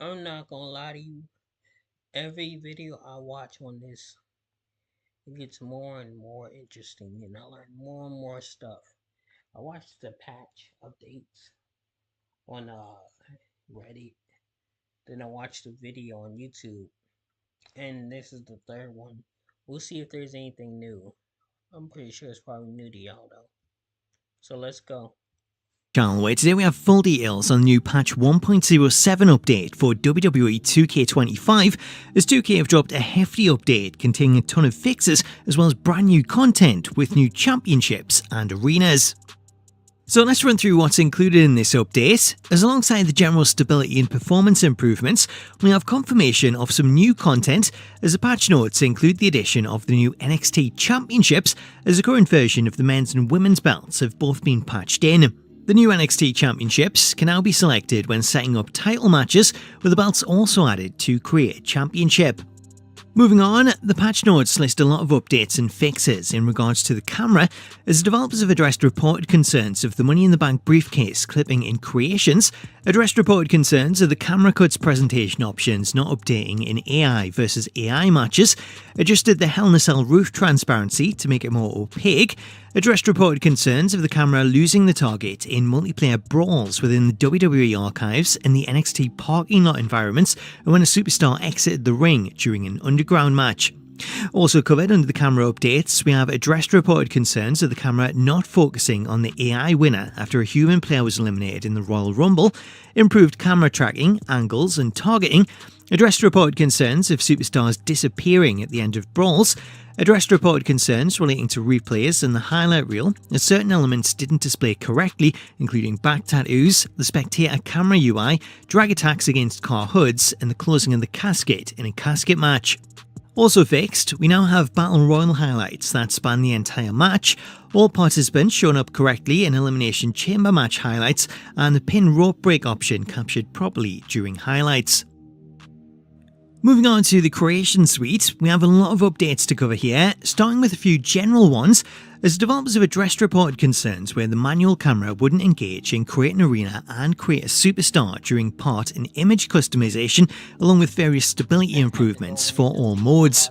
I'm not gonna lie to you. Every video I watch on this, it gets more and more interesting, and I learn more and more stuff. I watched the patch updates on Reddit, then I watched the video on YouTube, and this is the third one. We'll see if there's anything new. I'm pretty sure it's probably new to y'all though. So let's go. Channel, where today we have full details on the new patch 1.07 update for WWE 2K25, as 2K have dropped a hefty update containing a ton of fixes as well as brand new content with new championships and arenas. So let's run through what's included in this update, as alongside the general stability and performance improvements, we have confirmation of some new content, as the patch notes include the addition of the new NXT Championships, as the current version of the men's and women's belts have both been patched in. The new NXT Championships can now be selected when setting up title matches, with the belts also added to create championship. Moving on, the patch notes list a lot of updates and fixes in regards to the camera, as developers have addressed reported concerns of the Money in the Bank briefcase clipping in creations, addressed reported concerns of the camera cuts presentation options not updating in AI versus AI matches, adjusted the Hell in a Cell roof transparency to make it more opaque, addressed reported concerns of the camera losing the target in multiplayer brawls within the WWE archives and the NXT parking lot environments and when a superstar exited the ring during an underground match. Also covered under the camera updates, we have addressed reported concerns of the camera not focusing on the AI winner after a human player was eliminated in the Royal Rumble, improved camera tracking, angles and targeting, addressed reported concerns of superstars disappearing at the end of brawls, addressed reported concerns relating to replays and the highlight reel, as certain elements didn't display correctly, including back tattoos, the spectator camera UI, drag attacks against car hoods, and the closing of the casket in a casket match. Also fixed, we now have Battle Royal highlights that span the entire match, all participants shown up correctly in Elimination Chamber match highlights, and the pin rope break option captured properly during highlights. Moving on to the Creation Suite, we have a lot of updates to cover here, starting with a few general ones, as developers have addressed reported concerns where the manual camera wouldn't engage in Create an Arena and Create a Superstar during part and image customization, along with various stability improvements for all modes.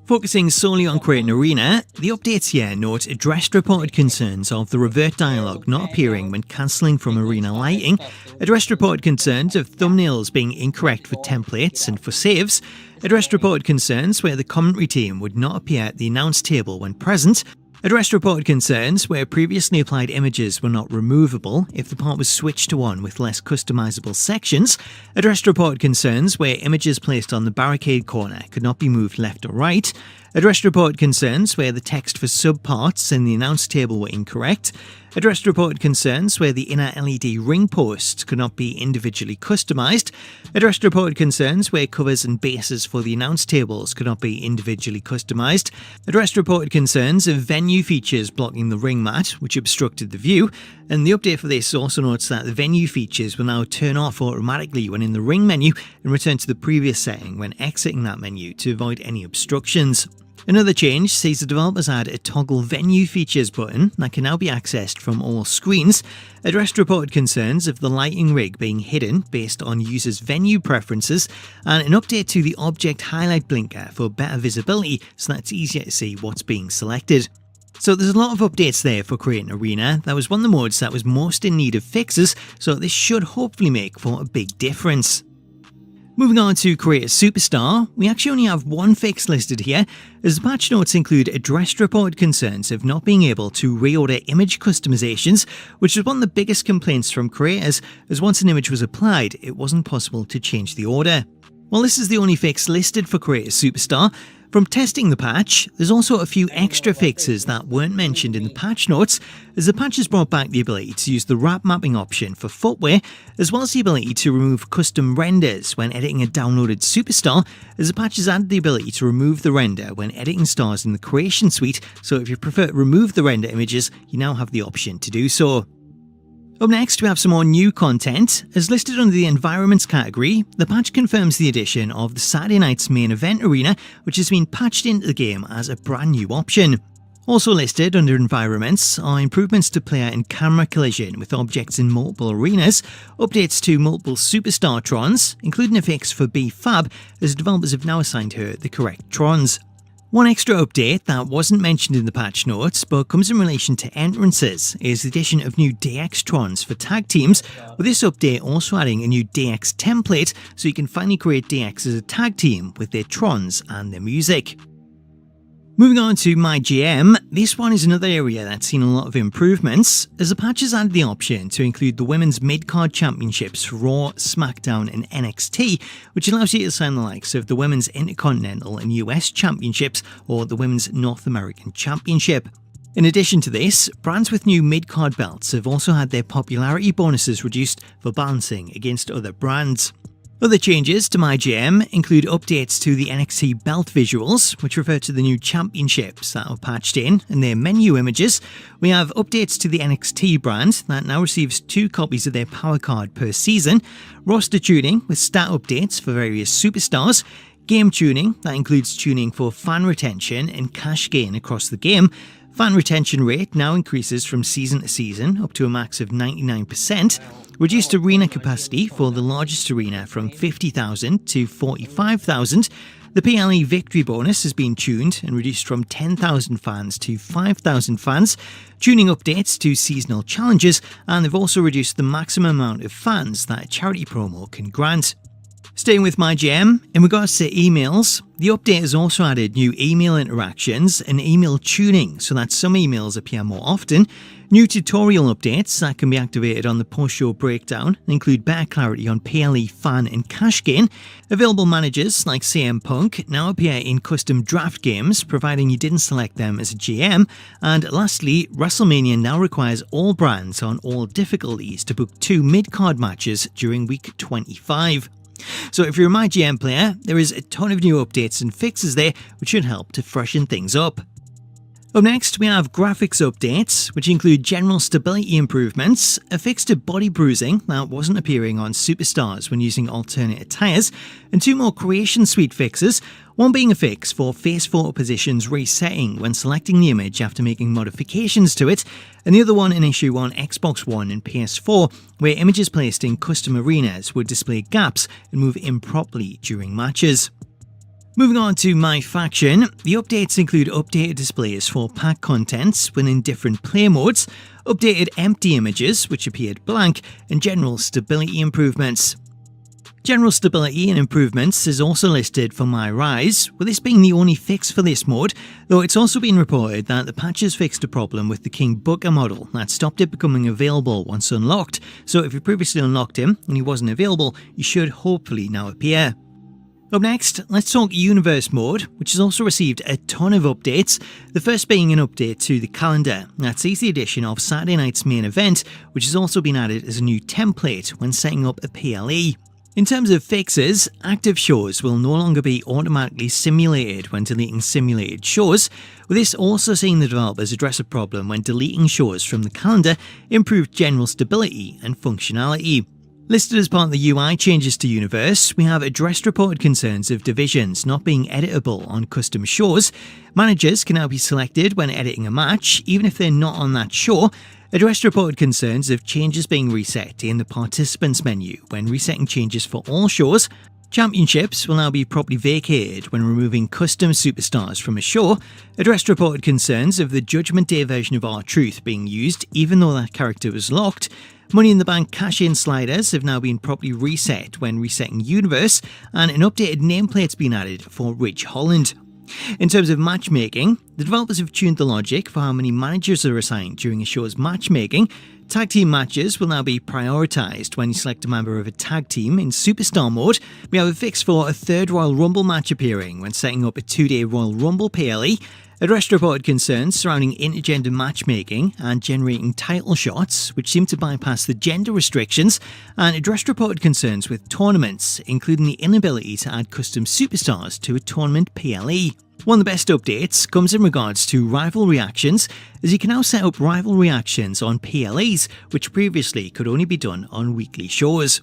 Focusing solely on Create an Arena, the updates here note addressed reported concerns of the revert dialogue not appearing when cancelling from arena lighting, addressed reported concerns of thumbnails being incorrect for templates and for saves, addressed reported concerns where the commentary team would not appear at the announce table when present, addressed reported concerns where previously applied images were not removable if the part was switched to one with less customizable sections, addressed reported concerns where images placed on the barricade corner could not be moved left or right, addressed reported concerns where the text for subparts in the announce table were incorrect, addressed reported concerns where the inner LED ring posts could not be individually customized, addressed reported concerns where covers and bases for the announce tables could not be individually customized, addressed reported concerns of venue features blocking the ring mat, which obstructed the view, and the update for this also notes that the venue features will now turn off automatically when in the ring menu and return to the previous setting when exiting that menu to avoid any obstructions. Another change sees the developers add a toggle venue features button that can now be accessed from all screens, addressed reported concerns of the lighting rig being hidden based on users' venue preferences, and an update to the object highlight blinker for better visibility so that it's easier to see what's being selected. So there's a lot of updates there for Create an Arena. That was one of the modes that was most in need of fixes, so this should hopefully make for a big difference. Moving on to Create a Superstar, we actually only have one fix listed here, as the patch notes include addressed reported concerns of not being able to reorder image customizations, which was one of the biggest complaints from creators, as once an image was applied, it wasn't possible to change the order. While this is the only fix listed for Create a Superstar, from testing the patch, there's also a few extra fixes that weren't mentioned in the patch notes, as the patch has brought back the ability to use the wrap mapping option for footwear, as well as the ability to remove custom renders when editing a downloaded superstar, as the patch has added the ability to remove the render when editing stars in the Creation Suite, so if you prefer to remove the render images, you now have the option to do so. Up next, we have some more new content. As listed under the Environments category, the patch confirms the addition of the Saturday night's main event arena, which has been patched into the game as a brand new option. Also listed under environments are improvements to player and camera collision with objects in multiple arenas, updates to multiple superstar Trons, including a fix for B-Fab as developers have now assigned her the correct Trons. One extra update that wasn't mentioned in the patch notes but comes in relation to entrances is the addition of new DX Trons for tag teams, with this update also adding a new DX template so you can finally create DX as a tag team with their Trons and their music. Moving on to my GM, this one is another area that's seen a lot of improvements, as the patch has added the option to include the Women's Mid-Card Championships for Raw, SmackDown and NXT, which allows you to assign the likes of the Women's Intercontinental and US Championships or the Women's North American Championship. In addition to this, brands with new mid-card belts have also had their popularity bonuses reduced for balancing against other brands. Other changes to my GM include updates to the NXT belt visuals, which refer to the new championships that are patched in and their menu images. We have updates to the NXT brand that now receives 2 copies of their power card per season, roster tuning with stat updates for various superstars, game tuning that includes tuning for fan retention and cash gain across the game. Fan retention rate now increases from season to season up to a max of 99%. Reduced arena capacity for the largest arena from 50,000 to 45,000. The PLE victory bonus has been tuned and reduced from 10,000 fans to 5,000 fans. Tuning updates to seasonal challenges, and they've also reduced the maximum amount of fans that a charity promo can grant. Staying with my GM, in regards to emails, the update has also added new email interactions and email tuning so that some emails appear more often. New tutorial updates that can be activated on the post-show breakdown include better clarity on PLE fan and cash gain. Available managers like CM Punk now appear in custom draft games, providing you didn't select them as a GM. And lastly, WrestleMania now requires all brands on all difficulties to book 2 mid-card matches during week 25. So if you're a My GM player, there is a ton of new updates and fixes there which should help to freshen things up. Up next, we have graphics updates, which include general stability improvements, a fix to body bruising that wasn't appearing on superstars when using alternate attires, and 2 more creation suite fixes, one being a fix for face photo positions resetting when selecting the image after making modifications to it, and the other one an issue on Xbox One and PS4, where images placed in custom arenas would display gaps and move improperly during matches. Moving on to my faction, the updates include updated displays for pack contents within different play modes, updated empty images which appeared blank, and general stability improvements. General stability and improvements is also listed for my Rise, with this being the only fix for this mode, though it's also been reported that the patch has fixed a problem with the King Booker model that stopped it becoming available once unlocked, so if you previously unlocked him and he wasn't available, he should hopefully now appear. Up next, let's talk Universe mode, which has also received a ton of updates, the first being an update to the calendar that sees the addition of Saturday night's main event, which has also been added as a new template when setting up a PLE. In terms of fixes, active shows will no longer be automatically simulated when deleting simulated shows, with this also seeing the developers address a problem when deleting shows from the calendar, improved general stability and functionality. Listed as part of the UI changes to Universe, we have addressed reported concerns of divisions not being editable on custom shows. Managers can now be selected when editing a match, even if they're not on that show. Addressed reported concerns of changes being reset in the participants menu when resetting changes for all shows. Championships will now be properly vacated when removing custom superstars from a show. Addressed reported concerns of the Judgment Day version of R-Truth being used even though that character was locked. Money in the Bank cash-in sliders have now been properly reset when resetting Universe, and an updated nameplate's been added for Ridge Holland. In terms of matchmaking, the developers have tuned the logic for how many managers are assigned during a show's matchmaking. Tag team matches will now be prioritised when you select a member of a tag team in Superstar mode. We have a fix for a 3rd Royal Rumble match appearing when setting up a 2-day Royal Rumble PLE. Addressed reported concerns surrounding intergender matchmaking and generating title shots, which seem to bypass the gender restrictions, and addressed reported concerns with tournaments, including the inability to add custom superstars to a tournament PLE. One of the best updates comes in regards to rival reactions, as you can now set up rival reactions on PLEs, which previously could only be done on weekly shows.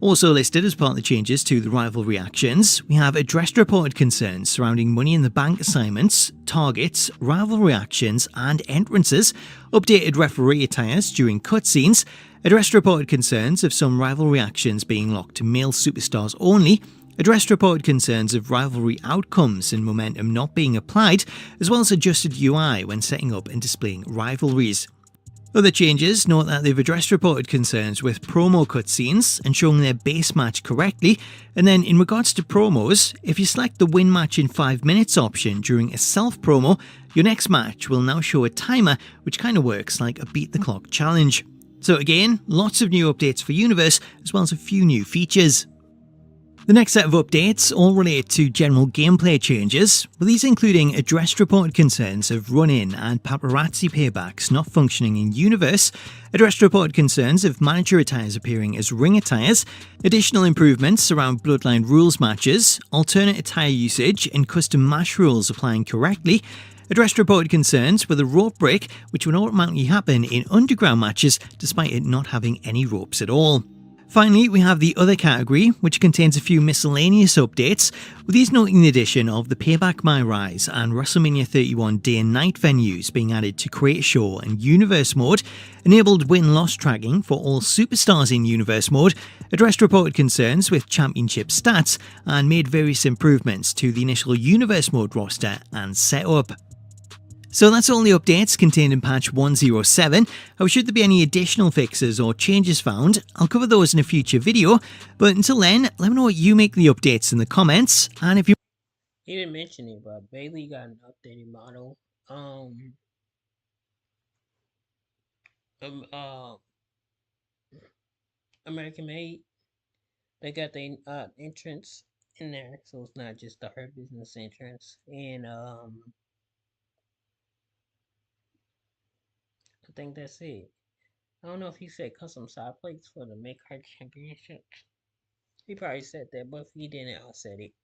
Also listed as part of the changes to the rival reactions, we have addressed reported concerns surrounding Money in the Bank assignments, targets, rival reactions, and entrances, updated referee attires during cutscenes, addressed reported concerns of some rival reactions being locked to male superstars only, addressed reported concerns of rivalry outcomes and momentum not being applied, as well as adjusted UI when setting up and displaying rivalries. Other changes note that they've addressed reported concerns with promo cutscenes and showing their base match correctly, and then in regards to promos, if you select the win match in 5 minutes option during a self promo, your next match will now show a timer, which kind of works like a beat the clock challenge. So again, lots of new updates for Universe, as well as a few new features. The next set of updates all relate to general gameplay changes, with these including addressed reported concerns of run-in and paparazzi paybacks not functioning in Universe, addressed reported concerns of manager attires appearing as ring attires, additional improvements around Bloodline rules matches, alternate attire usage and custom match rules applying correctly, addressed reported concerns with a rope break which would automatically happen in underground matches despite it not having any ropes at all. Finally, we have the other category, which contains a few miscellaneous updates, with these noting the addition of the Payback My Rise and WrestleMania 31 day and night venues being added to Create a Show and Universe mode, enabled win-loss tracking for all superstars in Universe mode, addressed reported concerns with championship stats, and made various improvements to the initial Universe mode roster and setup. So that's all the updates contained in patch 107. How should there be any additional fixes or changes found, I'll cover those in a future video, but until then, let me know what you make of the updates in the comments, and if you He didn't mention it, but Bailey got an updated model. Um, um uh, American made. They got the entrance in there, so it's not just the her business entrance. And I think that's it. I don't know if he said custom side plates for the make her championship. He probably said that, but if he didn't, I'll say it.